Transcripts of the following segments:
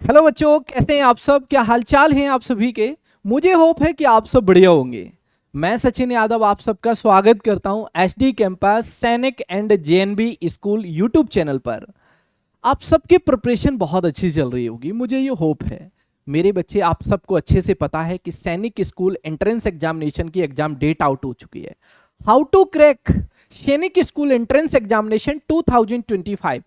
Hello बच्चों, कैसे हैं आप सब? क्या हालचाल हैं आप सभी के? मुझे होप है कि आप सब बढ़िया होंगे। मैं सचिन यादव आप सबका स्वागत करता हूं एचडी कैंपस सैनिक and JNB school YouTube channel पर। आप सबकी प्रिपरेशन बहुत अच्छी चल रही होगी, मुझे ये होप है। मेरे बच्चे, आप सबको अच्छे से पता है कि सैनिक स्कूल एंट्रेंस एग्जामिनेशन की एग्जाम डेट आउट हो चुकी है। हाउ टू क्रैक सैनिक स्कूल एंट्रेंस एग्जामिनेशन 2025,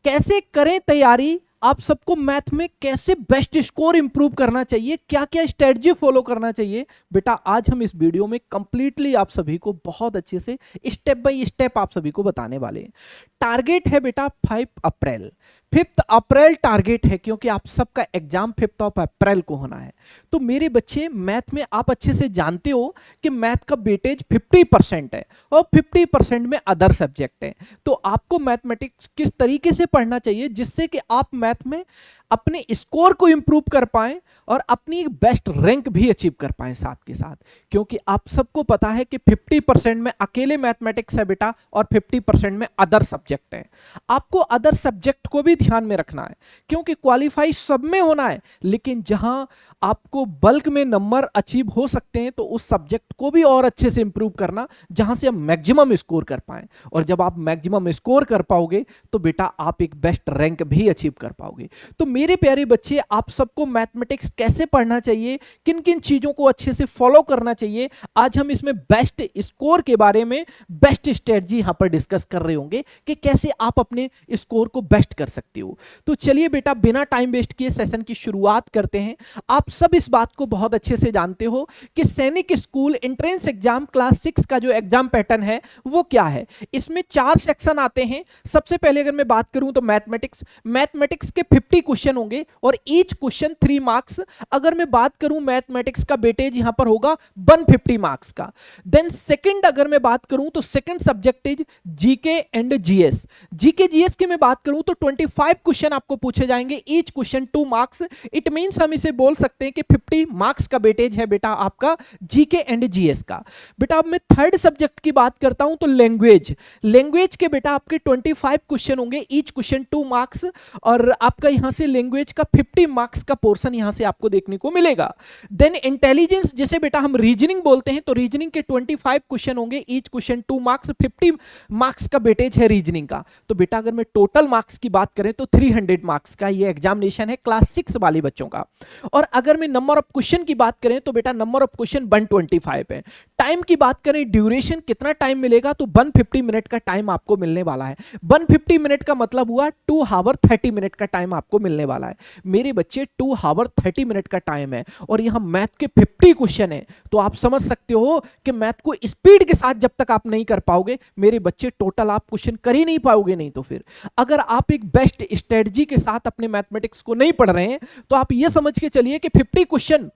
कैसे करें तैयारी, आप सबको मैथ में कैसे बेस्ट स्कोर इंप्रूव करना चाहिए, क्या क्या स्ट्रेटजी फॉलो करना चाहिए, बेटा आज हम इस वीडियो में कंप्लीटली आप सभी को बहुत अच्छे से स्टेप बाय स्टेप आप सभी को बताने वाले हैं। टारगेट है बेटा 5 अप्रैल, 5 अप्रैल टारगेट है, क्योंकि आप सबका एग्जाम 5 अप्रैल को होना है। तो मेरे बच्चे, मैथ में आप अच्छे से जानते हो कि मैथ का वेटेज 50% है और 50% में अदर सब्जेक्ट है। तो आपको मैथमेटिक्स किस तरीके से पढ़ना चाहिए जिससे कि आप मैथ में अपने स्कोर को इंप्रूव कर पाएं और अपनी एक बेस्ट रैंक भी अचीव कर पाएं साथ के साथ। क्योंकि आप सबको पता है कि 50% में अकेले मैथमेटिक्स है बेटा और 50% में अदर सब्जेक्ट है। आपको अदर सब्जेक्ट को भी ध्यान में रखना है, क्योंकि क्वालिफाई सब में होना है, लेकिन जहां आपको बल्क में नंबर अचीव हो सकते हैं तो उस सब्जेक्ट को भी और अच्छे से इंप्रूव करना, जहां से आप मैक्सिमम स्कोर कर पाएं। और जब आप मैक्सिमम स्कोर कर पाओगे तो बेटा आप एक बेस्ट रैंक भी अचीव कर पाओगे। तो मेरे प्यारे बच्चे, आप सबको मैथमेटिक्स कैसे पढ़ना चाहिए, किन किन चीजों को अच्छे से फॉलो करना चाहिए, आज हम इसमें बेस्ट स्कोर के बारे में बेस्ट स्ट्रेटजी यहां पर डिस्कस कर रहे होंगे कि कैसे आप अपने स्कोर को बेस्ट कर सकते हो। तो चलिए बेटा, बिना टाइम वेस्ट किए सेशन की शुरुआत करते हैं। आप सब इस बात को बहुत अच्छे से जानते हो कि सैनिक स्कूल एंट्रेंस एग्जाम क्लास 6 का जो एग्जाम पैटर्न है वो क्या है। इसमें 4 सेक्शन आते हैं। सबसे पहले अगर मैं बात करूं तो मैथमेटिक्स के 50 क्वेश्चन होंगे और ईच क्वेश्चन 3 मार्क्स। अगर मैं बात करूं मैथमेटिक्स का वेटेज यहां पर होगा 150 मार्क्स का। देन सेकंड अगर मैं बात करूं तो second subject is GK and GS. GK GS की मैं बात करूं तो 25 क्वेश्चन आपको पूछे जाएंगे, each question 2 marks. It means हम इसे बोल सकते हैं कि 50 मार्क्स का वेटेज है बेटा आपका जीके एंड जीएस का। बेटा अब मैं थर्ड सब्जेक्ट की बात करता हूं तो लैंग्वेज के बेटा आपके 25 क्वेश्चन होंगे, ईच क्वेश्चन 2 मार्क्स। और आपका यहां से लैंग्वेज का 50 मार्क्स का पोर्शन यहां से आपको देखने को मिलेगा। देन इंटेलिजेंस, जैसे बेटा हम रीजनिंग बोलते हैं, तो रीजनिंग के 25 क्वेश्चन होंगे, ईच क्वेश्चन 2 मार्क्स, 50 मार्क्स का वेटेज है रीजनिंग का। तो बेटा अगर मैं टोटल मार्क्स की बात करें तो 300 मार्क्स का ये एग्जामिनेशन है क्लास 6 वाले बच्चों का। और अगर मैं नंबर ऑफ क्वेश्चन की बात करें तो बेटा नंबर ऑफ क्वेश्चन 125 है। टाइम की बात करें, ड्यूरेशन कितना टाइम मिलेगा, तो 150 मिनट का टाइम आपको मिलने वाला है। 150 मिनट का मतलब हुआ 2 आवर 30 मिनट का टाइम आपको मिलने वाला है। मेरे बच्चे 2 आवर 30 मिनट का टाइम है और यहां मैथ के 50 क्वेश्चन है। तो आप समझ सकते हो कि मैथ को स्पीड के साथ जब तक आप नहीं कर पाओगे मेरे बच्चे, टोटल आप क्वेश्चन कर ही नहीं पाओगे। नहीं तो फिर अगर आप एक बेस्ट स्ट्रेटजी के साथ अपने मैथमेटिक्स को नहीं पढ़ रहे हैं तो आप ये समझ के चलिए कि 50 क्वेश्चन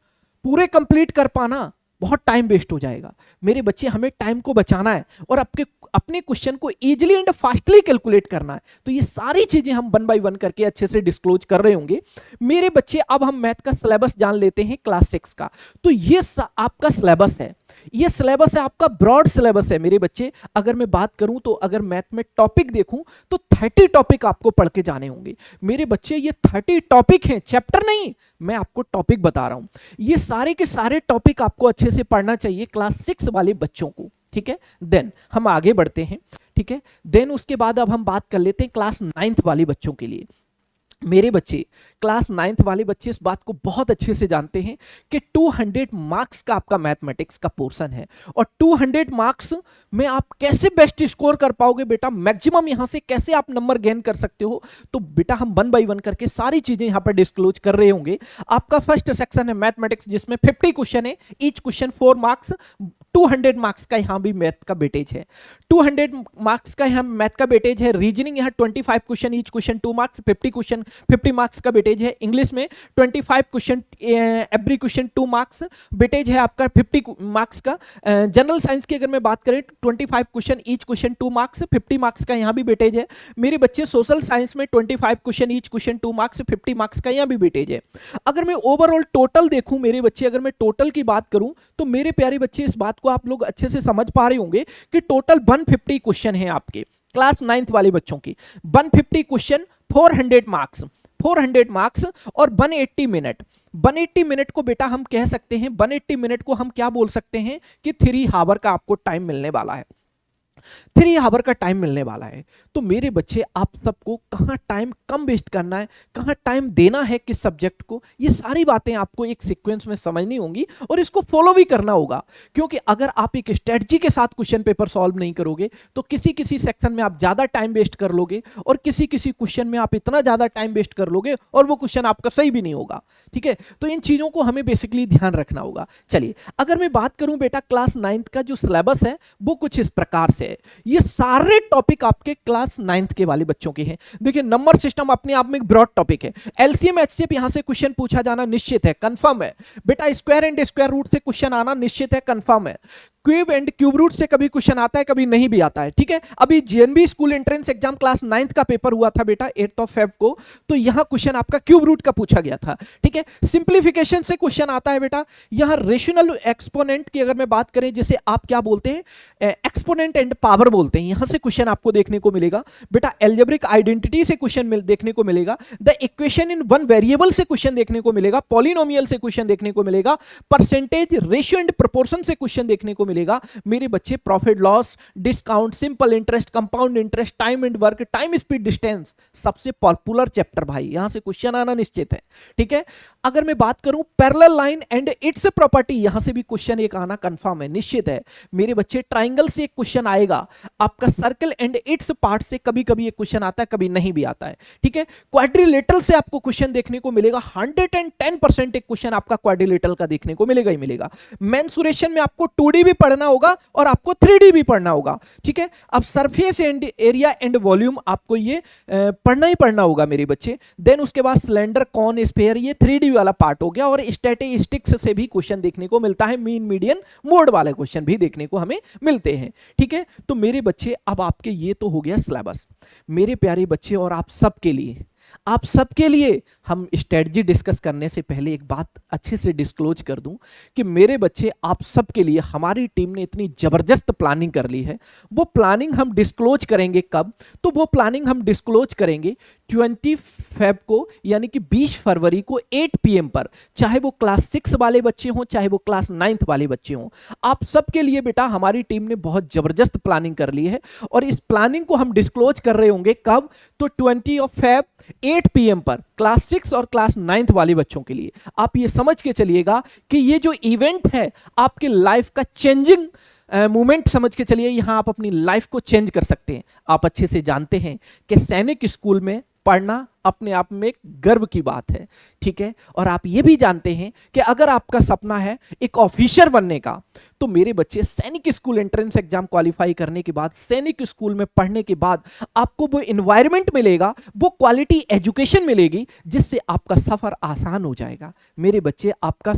पूरे कंप्लीट कर पाना बहुत टाइम वेस्ट हो जाएगा। मेरे बच्चे, हमें टाइम को बचाना है और अपने क्वेश्चन को इजीली एंड फास्टली कैलकुलेट करना है। तो ये सारी चीजें हम 1 बाय 1 करके अच्छे से डिस्क्लोज कर रहे होंगे। मेरे बच्चे, अब हम मैथ का सिलेबस जान लेते हैं क्लास 6 का। तो ये आपका सिलेबस है, ये सिलेबस है आपका, ब्रॉड सिलेबस है मेरे बच्चे। अगर मैं बात करूं तो अगर मैथ में टॉपिक देखूं तो 30 टॉपिक आपको पढ़ के जाने होंगे मेरे बच्चे। ये 30 टॉपिक हैं, चैप्टर नहीं, मैं आपको टॉपिक बता रहा हूं। ये सारे के सारे टॉपिक आपको अच्छे से पढ़ना चाहिए क्लास 6 वाले बच्चों को, ठीक है। देन हम आगे बढ़ते हैं, ठीक है। देन उसके बाद अब हम बात कर लेते हैं क्लास 9th वाले बच्चों के लिए। मेरे बच्चे, क्लास 9th वाले बच्चे इस बात को बहुत अच्छे से जानते हैं कि 200 मार्क्स का आपका मैथमेटिक्स का पोर्शन है और 200 मार्क्स में आप कैसे बेस्ट स्कोर कर पाओगे बेटा, मैक्सिमम यहां से कैसे आप नंबर गेन कर सकते हो। तो बेटा हम 1 बाय 1 करके सारी चीजें यहां पर डिस्क्लोज कर रहे होंगे। आपका फर्स्ट सेक्शन है मैथमेटिक्स, जिसमें 50 क्वेश्चन है, ईच क्वेश्चन 4 मार्क्स। 200 मार्क्स का यहां भी मैथ का वेटेज है, 200 मार्क्स का यहां मैथ का वेटेज है। रीजनिंग यहां 25 question, each question 2 marks, 50 question 50 marks का वेटेज है। इंग्लिश में 25 question, every question 2 marks, weightage है आपका 50 मार्क्स का। जनरल साइंस की अगर मैं बात करें 25 question, each question 2 marks, 50 marks का यहां भी वेटेज है। मेरे बच्चे, सोशल साइंस में 25 question, each question 2 marks, 50 marks का यहां भी वेटेज है। अगर मैं ओवरऑल टोटल देखूं मेरे बच्चे, अगर मैं टोटल की बात करूं तो मेरे प्यारे बच्चे, इस बात को आप लोग अच्छे से समझ पा रहे होंगे कि टोटल 150 क्वेश्चन है आपके क्लास 9th वाले बच्चों की। 150 क्वेश्चन, 400 मार्क्स। 400 मार्क्स और 180 मिनट। 180 मिनट को बेटा हम कह सकते हैं, 180 मिनट को हम क्या बोल सकते हैं कि 3 आवर का आपको टाइम मिलने वाला है, 3 आवर का टाइम मिलने वाला है। तो मेरे बच्चे आप सबको कहाँ टाइम कम वेस्ट करना है, कहाँ टाइम देना है किस सब्जेक्ट को, ये सारी बातें आपको एक सीक्वेंस में समझनी होंगी और इसको फॉलो भी करना होगा। क्योंकि अगर आप एक स्ट्रेटजी के साथ क्वेश्चन पेपर सॉल्व नहीं करोगे तो किसी किसी सेक्शन में आप ज्यादा टाइम वेस्ट कर लोगे और किसी किसी क्वेश्चन में आप इतना ज्यादा टाइम वेस्ट कर लोगे और वो क्वेश्चन आपका सही भी नहीं होगा। ठीक है, तो इन चीजों को हमें बेसिकली ध्यान रखना होगा। चलिए, अगर मैं बात करूं बेटा क्लास 9th का जो सिलेबस है वो कुछ इस प्रकार से है। ये सारे टॉपिक आपके क्लास 9th के वाले बच्चों के हैं। देखिए, नंबर सिस्टम अपने आप में एक ब्रॉड टॉपिक है। एलसीएम एचसीएफ यहां से क्वेश्चन पूछा जाना निश्चित है, कंफर्म है बेटा। स्क्वायर एंड स्क्वायर रूट से क्वेश्चन आना निश्चित है, कंफर्म है। क्यूब एंड क्यूब रूट से कभी क्वेश्चन आता है, कभी नहीं भी आता है। ठीक है, अभी JNV school entrance exam class 9th का पेपर हुआ था बेटा 8 Feb को, तो यहां क्वेश्चन आपका क्यूब रूट का पूछा गया था। ठीक है, सिंप्लीफिकेशन से क्वेश्चन आता है बेटा। यहां रेशनल एक्सपोनेंट की अगर मैं बात करें, जिसे आप क्या बोलते हैं, एक्सपोनेंट एंड पावर बोलते हैं, यहां से क्वेश्चन आपको देखने को मिलेगा बेटा। एल्जेब्रिक आइडेंटिटी से क्वेश्चन देखने को मिलेगा। The equation in one variable से क्वेश्चन देखने को मिलेगा। पॉलिनोमियल से क्वेश्चन देखने को मिलेगा। परसेंटेज, रेशियो एंड प्रोपोर्शन से क्वेश्चन देखने को मिलेगा। मेरे बच्चे profit loss, discount, simple interest, compound interest, time and work, time speed distance, सबसे पॉपुलर चैप्टर भाई, यहां से क्वेश्चन आना निश्चित है। ठीक है, अगर मैं बात करूं parallel line and it's property, यहां से भी क्वेश्चन एक आना कंफर्म है, निश्चित है। मेरे बच्चे ट्राइंगल से एक क्वेश्चन आएगा। आपका सर्कल एंड इट्स पार्ट से कभी कभी एक क्वेश्चन आता है, कभी नहीं भी आता है। ठीक है, क्वाड्रिलेटरल से आपको क्वेश्चन देखने को मिलेगा। 110% एक क्वेश्चन आपका क्वाड्रिलेटरल का देखने को मिलेगा ही मिलेगा। मेंसुरेशन में आपको 2D भी पढ़ना होगा और आपको 3D भी पढ़ना होगा। ठीक है, अब surface and area and volume आपको ये पढ़ना ही पढ़ना होगा मेरे बच्चे। देन उसके बाद सिलेंडर, कॉन, स्फीयर, ये 3D वाला पार्ट हो गया। और स्टैटिस्टिक्स से भी क्वेश्चन देखने को मिलता है, मीन, मीडियन, मोड वाले क्वेश्चन भी देखने को हमें मिलते हैं। ठीक है, तो मेरे बच्चे अब आपके ये तो हो गया सिलेबस। मेरे प्यारे बच्चे और आप सबके लिए हम स्ट्रेटजी डिस्कस करने से पहले एक बात अच्छे से डिस्क्लोज कर दूं कि मेरे बच्चे आप सबके लिए हमारी टीम ने इतनी जबरदस्त प्लानिंग कर ली है। वो प्लानिंग हम डिस्क्लोज करेंगे कब? तो वो प्लानिंग हम डिस्क्लोज करेंगे 20 Feb को, यानी कि 20 फरवरी को 8 PM पर। चाहे वो क्लास 6 वाले बच्चे हों, चाहे वो क्लास 9th वाले बच्चे हों, आप सबके लिए बेटा हमारी टीम ने बहुत जबरदस्त प्लानिंग कर ली है। और इस प्लानिंग को हम डिस्क्लोज कर रहे होंगे कब? तो 20 Feb 8 PM पर क्लास 6 और क्लास 9th वाले बच्चों के लिए। आप ये समझ के चलिएगा कि ये जो इवेंट है आपके लाइफ का चेंजिंग मोमेंट समझ के चलिए। यहां आप अपनी लाइफ को चेंज कर सकते हैं। आप अच्छे से जानते हैं कि सैनिक स्कूल में पढ़ना अपने आप में एक गर्व की बात है। ठीक है, और आप ये भी जानते हैं कि अगर आपका सपना है एक ऑफिसर बनने का, तो मेरे बच्चे सैनिक स्कूल एंट्रेंस एग्जाम क्वालिफाई करने के बाद, सैनिक स्कूल में पढ़ने के बाद आपको वो एनवायरनमेंट मिलेगा, वो क्वालिटी एजुकेशन मिलेगी, जिससे आपका सफर आसान हो जाएगा। मेरे बच्चे, आपका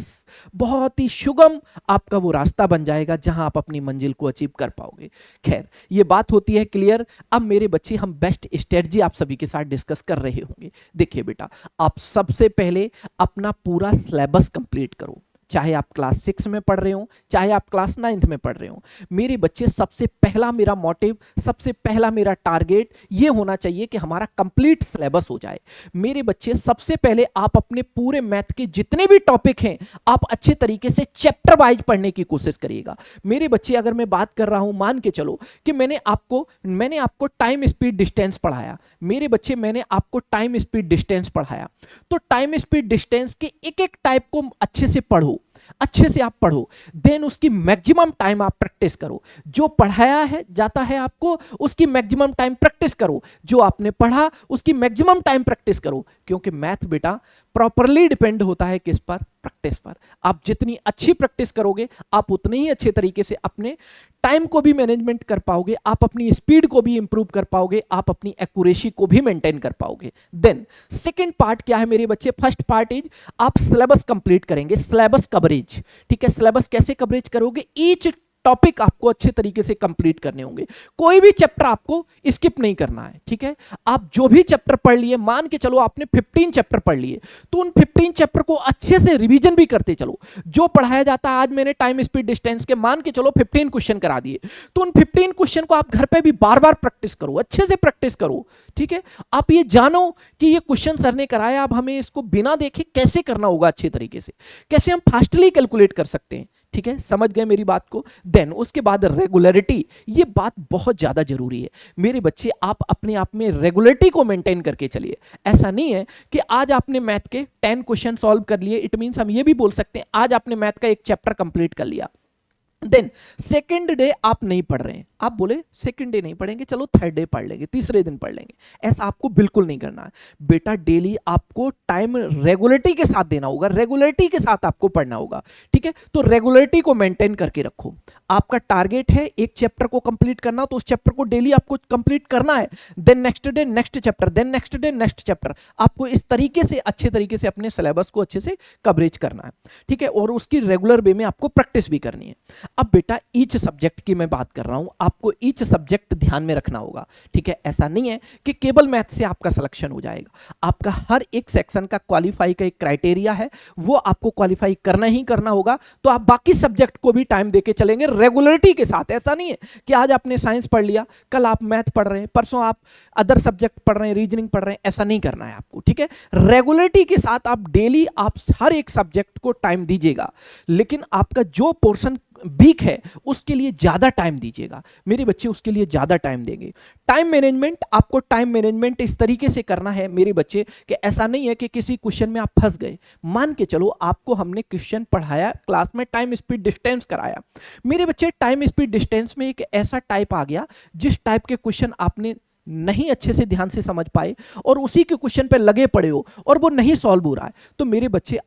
बहुत ही सुगम आपका वो रास्ता बन जाएगा जहां आप अपनी मंजिल को अचीव कर पाओगे। खैर, ये बात होती है क्लियर। अब मेरे बच्चे, हम बेस्ट स्ट्रेटजी आप सभी के साथ डिस्कस कर रहे होंगे। देखिए बेटा, आप सबसे पहले अपना पूरा सिलेबस कंप्लीट करो। चाहे आप क्लास 6 में पढ़ रहे हो, चाहे आप क्लास 9th में पढ़ रहे हो। मेरे बच्चे, सबसे पहला मेरा मोटिव, सबसे पहला मेरा टारगेट ये होना चाहिए कि हमारा कंप्लीट सिलेबस हो जाए। मेरे बच्चे, सबसे पहले आप अपने पूरे मैथ के जितने भी टॉपिक हैं, आप अच्छे तरीके से चैप्टर वाइज पढ़ने की कोशिश करिएगा। मेरे बच्चे, अगर मैं बात कर रहा हूं, मान के चलो कि मैंने आपको टाइम स्पीड डिस्टेंस पढ़ाया। मेरे बच्चे, मैंने आपको टाइम स्पीड डिस्टेंस पढ़ाया, तो टाइम स्पीड डिस्टेंस के एक एक टाइप को अच्छे से पढ़ो, अच्छे से आप पढ़ो। देन उसकी मैक्सिमम टाइम आप प्रैक्टिस करो। जो पढ़ाया है जाता है आपको, उसकी मैक्सिमम टाइम प्रैक्टिस करो। जो आपने पढ़ा उसकी मैक्सिमम टाइम प्रैक्टिस करो। क्योंकि मैथ बेटा प्रॉपरली डिपेंड होता है किस पर? प्रैक्टिस पर। आप जितनी अच्छी प्रैक्टिस करोगे, आप उतने ही अच्छे तरीके से अपने टाइम को भी मैनेजमेंट कर पाओगे, आप अपनी स्पीड को भी इंप्रूव कर पाओगे, आप अपनी एक्यूरेसी को भी मेंटेन कर पाओगे। देन सेकंड पार्ट क्या है मेरे बच्चे? फर्स्ट पार्ट इज आप सिलेबस कंप्लीट करेंगे, सिलेबस कवरेज। ठीक है, सिलेबस कैसे कवरेज करोगे? ईच टॉपिक आपको अच्छे तरीके से कंप्लीट करने होंगे। कोई भी चैप्टर आपको स्किप नहीं करना है, ठीक है। आप जो भी चैप्टर पढ़ लिए, मान के चलो आपने 15 चैप्टर पढ़ लिए, तो उन 15 चैप्टर को अच्छे से रिवीजन भी करते चलो। जो पढ़ाया जाता है, आज मैंने टाइम स्पीड डिस्टेंस के मान के चलो 15 क्वेश्चन करा दिए, तो उन 15 क्वेश्चन को आप घर पे भी बार बार प्रैक्टिस करो, अच्छे से प्रैक्टिस करो, ठीक है। आप ये जानो कि ये क्वेश्चन सर ने कराया, अब हमें इसको बिना देखे कैसे करना होगा अच्छे तरीके से, कैसे हम फास्टली कैलकुलेट कर सकते हैं, ठीक है। समझ गए मेरी बात को। देन उसके बाद रेगुलरिटी, ये बात बहुत ज्यादा जरूरी है मेरे बच्चे। आप अपने आप में रेगुलरिटी को मेंटेन करके चलिए। ऐसा नहीं है कि आज आपने मैथ के 10 क्वेश्चन सॉल्व कर लिए, इट मींस हम ये भी बोल सकते हैं आज आपने मैथ का एक चैप्टर कंप्लीट कर लिया, देन सेकेंड डे आप नहीं पढ़ रहे हैं, आप बोले सेकेंड डे नहीं पढ़ेंगे, चलो थर्ड डे पढ़ लेंगे, तीसरे दिन पढ़ लेंगे। ऐसा आपको बिल्कुल नहीं करना है बेटा। डेली आपको टाइम रेगुलरिटी के साथ देना होगा, रेगुलरिटी के साथ आपको पढ़ना होगा, ठीक है। तो रेगुलरिटी को मेंटेन करके रखो। आपका टारगेट है एक चैप्टर को कंप्लीट करना, तो उस चैप्टर को डेली आपको कंप्लीट करना है। Then next day next chapter, then next day next chapter. आपको इस तरीके से अच्छे तरीके से अपने सिलेबस को अच्छे से कवरेज करना है, ठीक है। और उसकी रेगुलर वे में आपको प्रैक्टिस भी करनी है। अब बेटा ईच सब्जेक्ट की मैं बात कर रहा हूं, आपको ईच सब्जेक्ट ध्यान में रखना होगा, ठीक है। ऐसा नहीं है कि केवल मैथ से आपका सिलेक्शन हो जाएगा। आपका हर एक सेक्शन का क्वालिफाई का एक क्राइटेरिया है, वो आपको क्वालिफाई करना ही करना होगा। तो आप बाकी सब्जेक्ट को भी टाइम देके चलेंगे रेगुलरिटी के साथ। ऐसा नहीं है कि आज आपने साइंस पढ़ लिया, कल आप मैथ पढ़ रहे हैं, परसों आप अदर सब्जेक्ट पढ़ रहे हैं, रीजनिंग पढ़ रहे हैं, ऐसा नहीं करना है आपको, ठीक है। रेगुलरिटी के साथ आप डेली आप हर एक सब्जेक्ट को टाइम दीजिएगा, लेकिन आपका जो पोर्शन वीक है उसके लिए ज्यादा टाइम दीजिएगा मेरे बच्चे, उसके लिए ज्यादा टाइम देंगे। टाइम मैनेजमेंट, आपको टाइम मैनेजमेंट इस तरीके से करना है मेरे बच्चे कि ऐसा नहीं है कि किसी क्वेश्चन में आप फंस गए। मान के चलो आपको हमने क्वेश्चन पढ़ाया क्लास में, टाइम स्पीड डिस्टेंस कराया मेरे बच्चे, टाइम स्पीड डिस्टेंस में एक ऐसा टाइप आ गया जिस टाइप के क्वेश्चन आपने नहीं अच्छे से ध्यान से समझ पाए और उसी के क्वेश्चन पे लगे पड़े हो और वो नहीं सॉल्व हो रहा है, तो मेरे बच्चे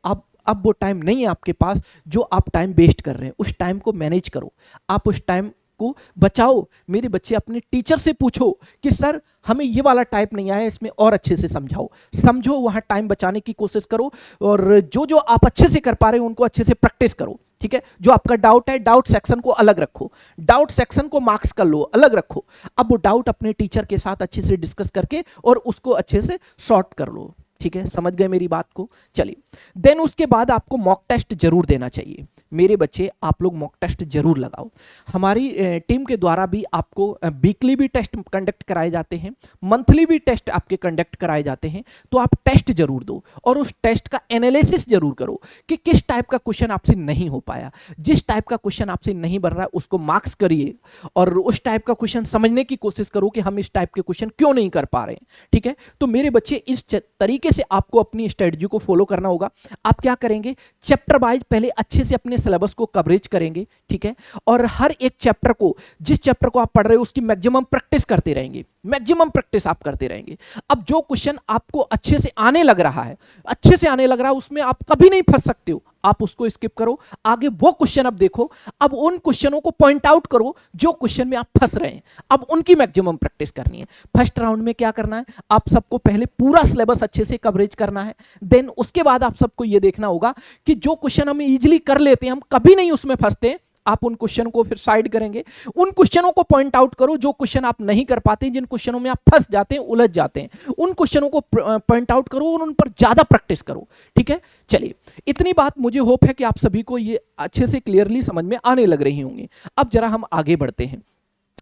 अब वो टाइम नहीं है आपके पास जो आप टाइम वेस्ट कर रहे हैं। उस टाइम को मैनेज करो, आप उस टाइम को बचाओ मेरे बच्चे। अपने टीचर से पूछो कि सर हमें ये वाला टाइप नहीं आया, इसमें और अच्छे से समझाओ, समझो, वहां टाइम बचाने की कोशिश करो और जो जो आप अच्छे से कर पा रहे हो उनको अच्छे से प्रैक्टिस करो, ठीक है। जो आपका डाउट है, डाउट सेक्शन को अलग रखो, डाउट सेक्शन को मार्क्स कर लो, अलग रखो। अब वो डाउट अपने टीचर के साथ अच्छे से डिस्कस करके और उसको अच्छे से सॉर्ट कर लो, ठीक है। समझ गए मेरी बात को। चलिए, देन उसके बाद आपको मॉक टेस्ट जरूर देना चाहिए मेरे बच्चे। आप लोग मॉक टेस्ट जरूर लगाओ। हमारी टीम के द्वारा भी आपको वीकली भी टेस्ट कंडक्ट कराए जाते हैं, मंथली भी टेस्ट आपके कंडक्ट कराए जाते हैं। तो आप टेस्ट जरूर दो और उस टेस्ट का एनालिसिस जरूर करो कि किस टाइप का क्वेश्चन आपसे नहीं हो पाया। जिस टाइप का क्वेश्चन आपसे नहीं बन रहा है उसको मार्क्स करिए और उस टाइप का क्वेश्चन समझने की कोशिश करो कि हम इस टाइप के क्वेश्चन क्यों नहीं कर पा रहे हैं, ठीक है। तो मेरे बच्चे इस तरीके से आपको अपनी स्ट्रेटजी को फॉलो करना होगा। आप क्या करेंगे, चैप्टर वाइज पहले अच्छे से अपने सिलेबस को कवरेज करेंगे, ठीक है। और हर एक चैप्टर को, जिस चैप्टर को आप पढ़ रहे हो उसकी मैक्सिमम प्रैक्टिस करते रहेंगे, मैक्सिमम प्रैक्टिस आप करते रहेंगे। अब जो क्वेश्चन आपको अच्छे से आने लग रहा है, अच्छे से आने लग रहा है, उसमें आप कभी नहीं फंस सकते हो, आप उसको स्किप करो, आगे वो क्वेश्चन अब देखो। अब उन क्वेश्चनों को पॉइंट आउट करो जो क्वेश्चन में आप फंस रहे हैं, अब उनकी मैक्सिमम प्रैक्टिस करनी है। फर्स्ट राउंड में क्या करना है, आप सबको पहले पूरा सिलेबस अच्छे से कवरेज करना है। देन उसके बाद आप सबको यह देखना होगा कि जो क्वेश्चन हम इजीली कर लेते हैं, हम कभी नहीं उसमें फंसते, आप उन क्वेश्चन को फिर साइड करेंगे। उन क्वेश्चनों को पॉइंट आउट करो जो क्वेश्चन आप नहीं कर पाते, जिन क्वेश्चनों में आप फंस जाते हैं, उलझ जाते हैं, उन क्वेश्चनों को पॉइंट आउट करो और उन पर ज्यादा प्रैक्टिस करो, ठीक है। चलिए, इतनी बात मुझे होप है कि आप सभी को ये अच्छे से क्लियरली समझ में आने लग रही होंगी। अब जरा हम आगे बढ़ते हैं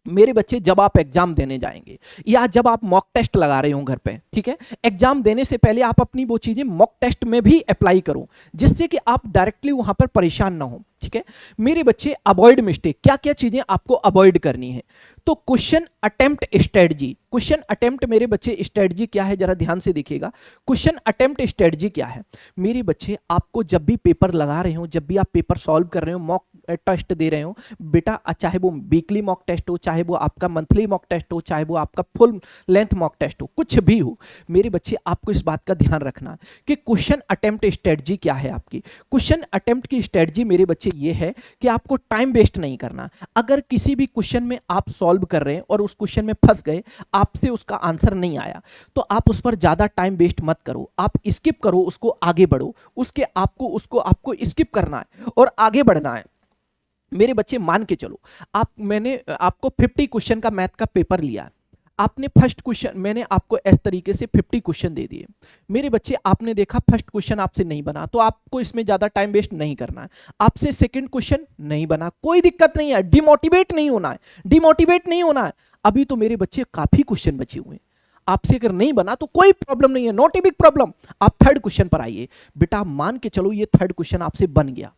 मेरे बच्चे। जब आप एग्जाम देने जाएंगे या जब आप मॉक टेस्ट लगा रहे हो घर पे, ठीक है, एग्जाम देने से पहले आप अपनी वो चीजें मॉक टेस्ट में भी अप्लाई करो जिससे कि आप डायरेक्टली वहां पर परेशान ना हो, ठीक है मेरे बच्चे। अवॉइड मिस्टेक, क्या क्या चीजें आपको अवॉइड करनी है, तो question attempt strategy. Question attempt मेरे बच्चे स्ट्रेटजी क्या है, जरा ध्यान से देखिएगा। क्वेश्चन अटेम्प्ट स्ट्रेटजी क्या है मेरे बच्चे, आपको जब भी पेपर लगा रहे हो, जब भी आप पेपर सॉल्व कर रहे हो, मॉक टेस्ट दे रहे हो बेटा, चाहे वो वीकली मॉक टेस्ट हो, चाहे वो आपका मंथली मॉक टेस्ट हो, चाहे वो आपका फुल लेंथ मॉक टेस्ट हो, कुछ भी हो मेरे बच्चे, आपको इस बात का ध्यान रखना कि क्वेश्चन अटेम्प्ट स्ट्रेटजी क्या है आपकी। क्वेश्चन अटेम्प्ट की स्ट्रेटजी मेरे बच्चे ये है कि आपको टाइम वेस्ट नहीं करना। अगर किसी भी क्वेश्चन में आप सॉल्व कर रहे हैं और उस क्वेश्चन में फंस गए, आपसे उसका आंसर नहीं आया, तो आप उस पर ज्यादा टाइम वेस्ट मत करो, आप स्किप करो, उसको आगे बढ़ो। उसको आपको स्किप करना है और आगे बढ़ना है। मेरे बच्चे मान के चलो, मैंने आपको 50 क्वेश्चन का मैथ का पेपर लिया, आपने फर्स्ट क्वेश्चन, मैंने आपको इस तरीके से 50 क्वेश्चन दे दिए, मेरे बच्चे आपने देखा फर्स्ट क्वेश्चन आपसे नहीं बना, तो आपको इसमें ज्यादा टाइम वेस्ट नहीं करना है, आपसे सेकंड क्वेश्चन नहीं बना, कोई दिक्कत नहीं है, डिमोटिवेट नहीं होना है, डिमोटिवेट नहीं होना है। अभी तो मेरे बच्चे काफी क्वेश्चन बचे हुए हैं, आपसे अगर नहीं बना तो कोई प्रॉब्लम नहीं है, नॉट ए बिग प्रॉब्लम। आप थर्ड क्वेश्चन पर आइए, बेटा मान के चलो ये थर्ड क्वेश्चन आपसे बन गया,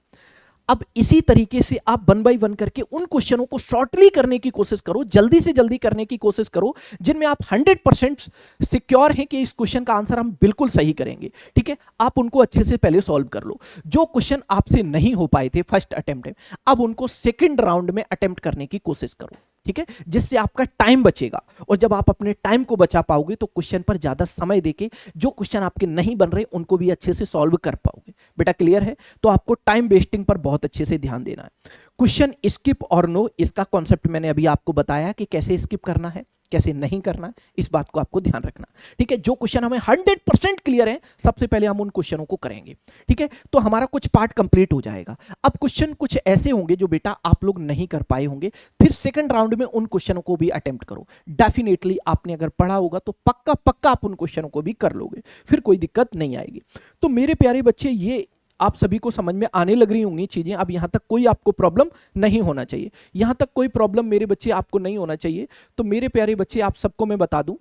अब इसी तरीके से आप 1 बाय 1 करके उन क्वेश्चनों को शॉर्टली करने की कोशिश करो, जल्दी से जल्दी करने की कोशिश करो, जिनमें आप 100% सिक्योर हैं कि इस क्वेश्चन का आंसर हम बिल्कुल सही करेंगे। ठीक है, आप उनको अच्छे से पहले सॉल्व कर लो। जो क्वेश्चन आपसे नहीं हो पाए थे फर्स्ट अटेम्प्ट में, अब उनको सेकेंड राउंड में अटेम्प्ट करने की कोशिश करो। ठीक है, जिससे आपका टाइम बचेगा, और जब आप अपने टाइम को बचा पाओगे तो क्वेश्चन पर ज्यादा समय देके जो क्वेश्चन आपके नहीं बन रहे उनको भी अच्छे से सॉल्व कर पाओगे। बेटा क्लियर है? तो आपको टाइम वेस्टिंग पर बहुत अच्छे से ध्यान देना है। क्वेश्चन स्किप और नो, इसका कॉन्सेप्ट मैंने अभी आपको बताया कि कैसे स्किप करना है, कैसे नहीं करना है, इस बात को आपको ध्यान रखना। ठीक है, जो क्वेश्चन हमें 100% क्लियर है, सबसे पहले हम उन क्वेश्चनों को करेंगे। ठीक है, तो हमारा कुछ पार्ट कंप्लीट हो जाएगा। अब क्वेश्चन कुछ ऐसे होंगे जो बेटा आप लोग नहीं कर पाए होंगे, फिर सेकंड राउंड में उन क्वेश्चनों को भी अटेम्प्ट करो। डेफिनेटली आपने अगर पढ़ा होगा तो पक्का पक्का आप उन क्वेश्चनों को भी कर लोगे, फिर कोई दिक्कत नहीं आएगी। तो मेरे प्यारे बच्चे, ये आप सभी को समझ में आने लग रही होंगी चीजें। अब यहां तक कोई आपको प्रॉब्लम नहीं होना चाहिए, यहां तक कोई प्रॉब्लम मेरे बच्चे आपको नहीं होना चाहिए। तो मेरे प्यारे बच्चे, आप सबको मैं बता दूं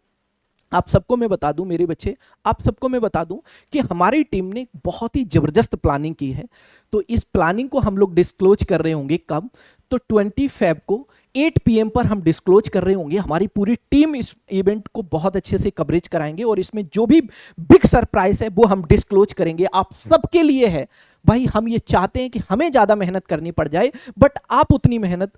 मेरे बच्चे, आप सबको मैं बता दूं कि हमारी टीम ने बहुत ही जबरदस्त प्लानिंग की है। तो इस प्लानिंग को हम लोग डिस्क्लोज कर रहे होंगे कब? तो 20 फेब को 8 PM पर हम डिस्क्लोज कर रहे होंगे। हमारी पूरी टीम इस इवेंट को बहुत अच्छे से कवरेज कराएंगे, और इसमें जो भी बिग सरप्राइज है वो हम डिस्क्लोज करेंगे, आप सबके लिए है। भाई हम ये चाहते हैं कि हमें ज्यादा मेहनत करनी पड़ जाए, बट आप उतनी मेहनत,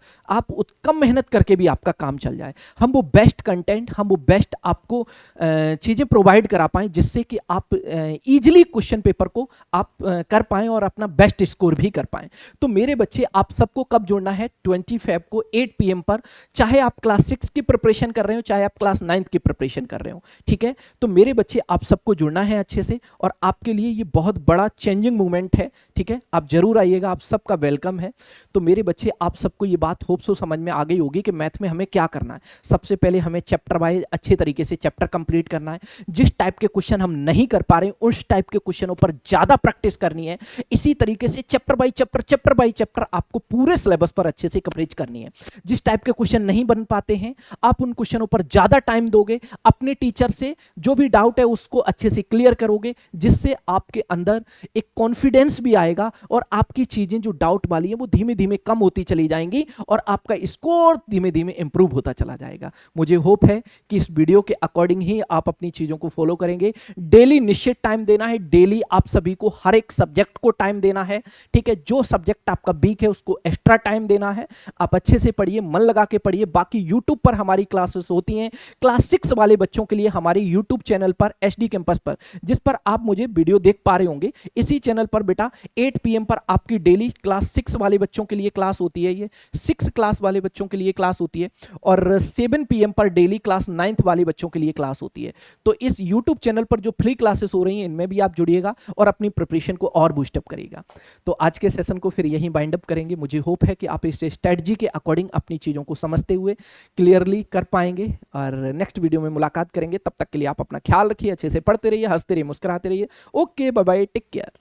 कम मेहनत करके भी आपका काम चल जाए। हम वो बेस्ट कंटेंट, हम वो बेस्ट आपको चीजें प्रोवाइड करा पाएं, जिससे कि आप इजीली क्वेश्चन पेपर को आप कर पाएं और अपना बेस्ट स्कोर भी कर पाएं। तो मेरे बच्चे, आप सबको कब जुड़ना है? 20 फेब को 8 PM पर, चाहे आप क्लास 6 की प्रिपरेशन कर रहे हो, चाहे आप क्लास 9 की प्रिपरेशन कर रहे हो। ठीक है, तो मेरे बच्चे आप सबको जुड़ना है अच्छे से, और आपके लिए ये बहुत बड़ा चेंजिंग मूवमेंट है। ठीक है, आप जरूर आइएगा, आप सबका वेलकम है। तो मेरे बच्चे, आप सबको ये बात होप सो समझ में आ गई होगी कि मैथ में हमें क्या करना है। सबसे पहले हमें चैप्टर वाइज अच्छे तरीके से चैप्टर कंप्लीट करना है। जिस टाइप के क्वेश्चन हम नहीं कर पा रहे उस टाइप के क्वेश्चनों पर ज्यादा प्रैक्टिस करनी है। इसी तरीके से चैप्टर बाय चैप्टर आपको पूरे सिलेबस पर अच्छे से कवरेज करनी है। जिस टाइप के क्वेश्चन नहीं बन पाते हैं, आप उन क्वेश्चनों पर ज्यादा टाइम दोगे, अपने टीचर से जो भी डाउट है उसको अच्छे से क्लियर करोगे, जिससे आपके अंदर एक कॉन्फिडेंस भी आएगा, और आपकी चीजें जो डाउट वाली है वो धीमे धीमे कम होती चली जाएंगी, और आपका स्कोर धीमे धीमे इंप्रूव होता चला जाएगा। मुझे होप है कि इस वीडियो के अकॉर्डिंग ही आप अपनी चीजों को फॉलो करेंगे। डेली निश्चित टाइम देना है, डेली आप सभी को हर एक सब्जेक्ट को टाइम देना है। ठीक है, जो सब्जेक्ट आपका वीक है उसको एक्स्ट्रा टाइम देना है। आप अच्छे से पढ़िए, मन लगा के पढ़िए। बाकी यूट्यूब पर हमारी क्लासेस होती हैं क्लास 6 वाले बच्चों के लिए, हमारे यूट्यूब चैनल पर एचडी कैंपस पर, जिस पर आप मुझे वीडियो देख पा रहे होंगे। इसी चैनल पर बेटा 8 PM पर आपकी डेली क्लास 6 वाले बच्चों के लिए क्लास होती है, ये 6 क्लास वाले बच्चों के लिए क्लास होती है, और 7 PM पर डेली क्लास 9th वाले बच्चों के लिए क्लास होती है। तो इस यूट्यूब चैनल पर जो फ्री क्लासेस हो रही हैं, इनमें भी आप जुड़िएगा और अपनी प्रिपरेशन को और बूस्टअप करिएगा। तो आज के सेशन को फिर यहीं बाइंड अप करेंगे। मुझे होप है कि आप इस स्ट्रेटजी के अकॉर्डिंग अपनी चीज़ों को समझते हुए क्लियरली कर पाएंगे, और नेक्स्ट वीडियो में मुलाकात करेंगे। तब तक के लिए आप अपना ख्याल रखिए, अच्छे से पढ़ते रहिए, हंसते रहिए, मुस्कुराते रहिए। Okay, bye bye, take care.